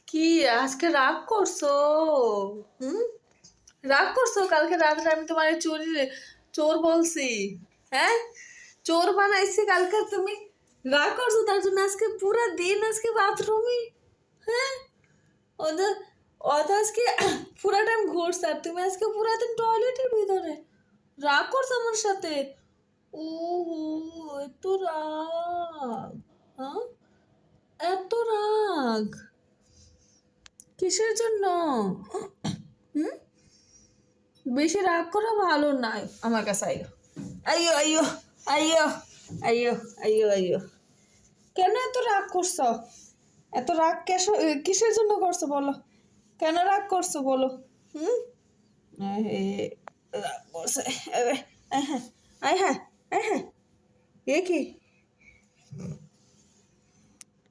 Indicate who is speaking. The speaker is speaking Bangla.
Speaker 1: কি আজকে রাগ করছো? হুম, রাগ করছো? কালকে রাত্রে আমি তোমার চোর বলছি। হ্যাঁ, চোর বানাইছি কালকে, তুমি রাগ করছো তার জন্য আজকে পুরা দিন আজকে বাথরুমে। হ্যাঁ, ওদের ওদের আজকে পুরা টাইম ঘুরছে আর তুমি আজকে পুরা দিন টয়লেটের ভিতরে রাগ করছো আমার সাথে। ও, এত রাগ! হ্যাঁ, এত রাগ কিসের জন্য? হুম, বেশি রাগ করা ভালো নয় আমার কাছে। আইয়ো আইয়ো আইয়ো আইয়ো আইয়ো আইয়ো, কেন এত রাগ করছো? এত রাগ কিসের জন্য করছো বলো? কেন রাগ করছো বলো? হুম, রাগ করছে। আয় হ্যাঁ, আয় হ্যাঁ, আয় হ্যাঁ, এ কি?